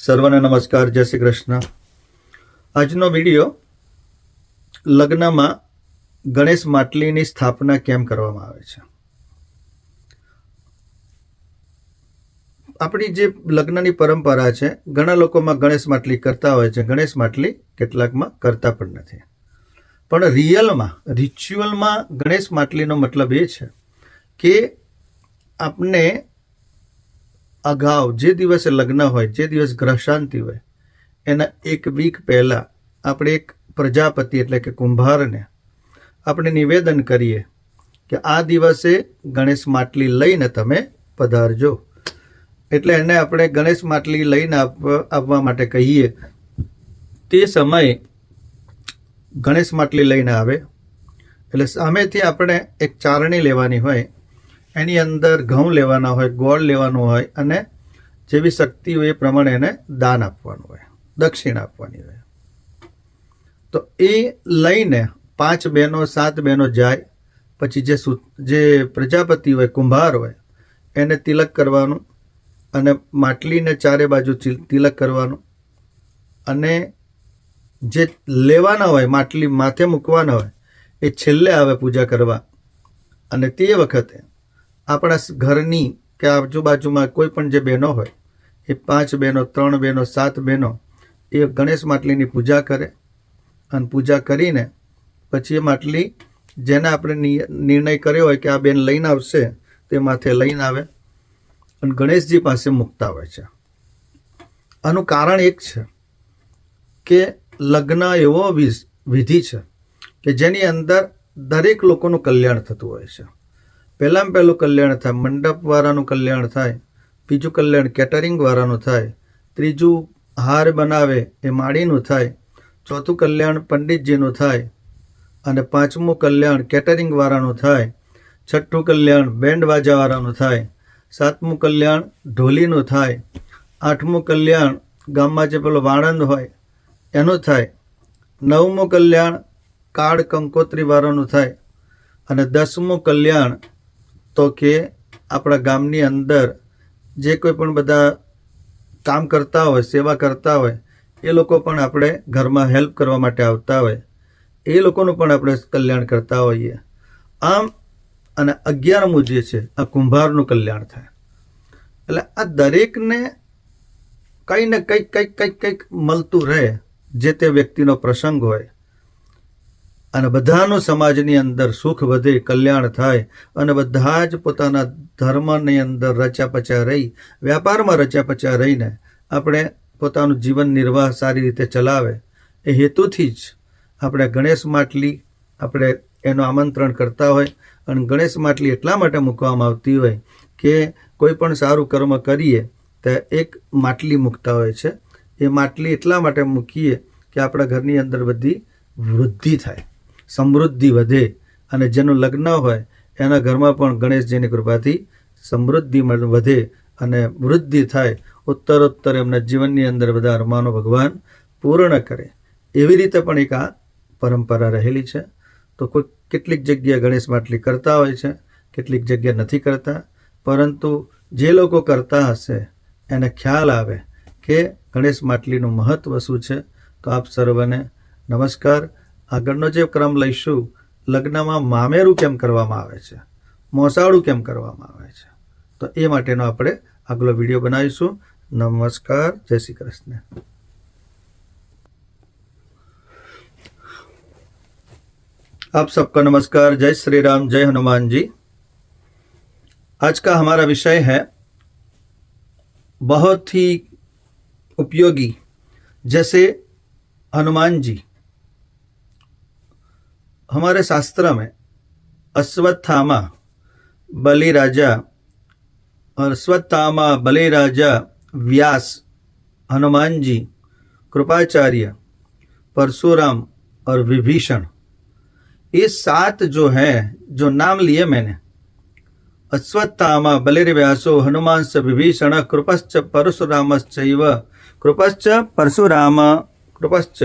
સર્વને નમસ્કાર, જય શ્રી કૃષ્ણ। આજનો વિડીયો લગ્નમાં ગણેશ માટલીની સ્થાપના કેમ કરવામાં આવે છે। આપણી જે લગ્નની પરંપરા છે, ઘણા લોકોમાં ગણેશ માટલી કરતા હોય છે, ગણેશ માટલી કેટલાકમાં કરતા પણ નથી। પણ રિચ્યુઅલમાં ગણેશ માટલીનો મતલબ એ છે કે આપણે અગાઉ જે દિવસે લગ્ન હોય, જે દિવસ ગ્રહ શાંતિ હોય, એના એક વીક પહેલાં આપણે એક પ્રજાપતિ એટલે કે કુંભારને આપણે નિવેદન કરીએ કે આ દિવસે ગણેશ માટલી લઈને તમે પધારજો। એટલે એને આપણે ગણેશ માટલી લઈને આવવા માટે કહીએ। તે સમયે ગણેશ માટલી લઈને આવે એટલે સામેથી આપણે એક ચારણી લેવાની હોય, એની અંદર ઘઉં લેવાના હોય, ગોળ લેવાનું હોય અને જેવી શક્તિ હોય એ પ્રમાણે એને દાન આપવાનું હોય, દક્ષિણા આપવાની હોય। તો એ લઈને 5 બહેનો 7 બહેનો જાય, પછી જે પ્રજાપતિ હોય, કુંભાર હોય, એને તિલક કરવાનું અને માટલીને ચારે બાજુ તિલક કરવાનું અને જે લેવાના હોય, માટલી માથે મૂકવાના હોય, એ છેલ્લે આવે પૂજા કરવા। અને તે વખતે આપણા ઘરની કે આજુબાજુમાં કોઈ પણ જે બહેનો હોય, એ 5 બહેનો 3 બહેનો 7 બહેનો એ ગણેશ માટલીની પૂજા કરે અને પૂજા કરીને પછી એ માટલી જેને આપણે નિર્ણય કર્યો હોય કે આ બેન લઈને આવશે, તે માથે લઈને આવે અને ગણેશજી પાસે મૂકતા હોય છે। આનું કારણ એક છે કે લગ્ન એવો વિધિ છે કે જેની અંદર દરેક લોકોનું કલ્યાણ થતું હોય છે। પહેલાં પહેલું કલ્યાણ થાય મંડપવાળાનું કલ્યાણ થાય, બીજું કલ્યાણ કેટરિંગવાળાનું થાય, ત્રીજું હાર બનાવે એ માળીનું થાય, ચોથું કલ્યાણ પંડિતજીનું થાય અને 5મું કલ્યાણ કેટરિંગવાળાનું થાય, 6ઠું કલ્યાણ બેન્ડ વાજાવાળાનું થાય, 7મું કલ્યાણ ઢોલીનું થાય, 8મું કલ્યાણ ગામમાં જે પેલો વાણંદ હોય એનું થાય, 9મું કલ્યાણ કાળ કંકોત્રીવાળાનું થાય અને 10મું કલ્યાણ તો કે આપણા ગામની અંદર જે કોઈ પણ બધા કામ કરતા હોય, સેવા કરતા હોય, એ લોકો પણ આપણે ઘરમાં હેલ્પ કરવા માટે આવતા હોય, એ લોકોનું પણ આપણે કલ્યાણ કરતા હોઈએ। આમ અને 11મું જે છે આ કુંભારનું કલ્યાણ થાય। એટલે આ દરેકને કંઈ ને કંઈક મળતું રહે, જે તે વ્યક્તિનો પ્રસંગ હોય અને બધાનું સમાજની અંદર સુખ વધે, કલ્યાણ થાય અને બધા જ પોતાના ધર્મની અંદર રચ્યા પચ્યા રહી, વ્યાપારમાં રચ્યા પચ્યા રહીને આપણે પોતાનું જીવન નિર્વાહ સારી રીતે ચલાવે, એ હેતુથી જ આપણે ગણેશ માટલી આપણે એનું આમંત્રણ કરતા હોય। અને ગણેશ માટલી એટલા માટે મૂકવામાં આવતી હોય કે કોઈ પણ સારું કર્મ કરીએ તો એક માટલી મૂકતા હોય છે। એ માટલી એટલા માટે મૂકીએ કે આપણા ઘરની અંદર બધી વૃદ્ધિ થાય, સમૃદ્ધિ વધે અને જેનું લગ્ન હોય એના ઘરમાં પણ ગણેશજીની કૃપાથી સમૃદ્ધિ વધે અને વૃદ્ધિ થાય, ઉત્તરોત્તર એમના જીવનની અંદર બધા અરમાનો ભગવાન પૂર્ણ કરે। એવી રીતે પણ એક આ પરંપરા રહેલી છે। તો કેટલીક જગ્યાએ ગણેશ માટલી કરતા હોય છે, કેટલીક જગ્યાએ નથી કરતા, પરંતુ જે લોકો કરતા હશે એને ખ્યાલ આવે કે ગણેશ માટલીનું મહત્ત્વ શું છે। તો આપ સર્વને નમસ્કાર। આગળનો જે ક્રમ લઈશું, લગ્નમાં મામેરું કેમ કરવામાં આવે છે, મોસાળું કેમ કરવામાં આવે છે, તો એ માટેનો આપણે આગલો વિડીયો બનાવીશું। નમસ્કાર, જય શ્રી કૃષ્ણ। आप सबका नमस्कार, जय श्री राम, जय हनुमान जी। आज का हमारा विषय है बहुत ही उपयोगी, जैसे हनुमान जी। हमारे शास्त्र में अश्वत्थामा बलि राजा और अश्वत्थामा बलि राजा व्यास, हनुमान जी, कृपाचार्य, परशुराम और विभीषण, ये 7 जो हैं, जो नाम लिए मैंने, अश्वत्थामा बलिर्व्यासो हनुमांश्च विभीषण कृपश्च परशुरामश्चैव कृपश्च परशुराम कृपश्च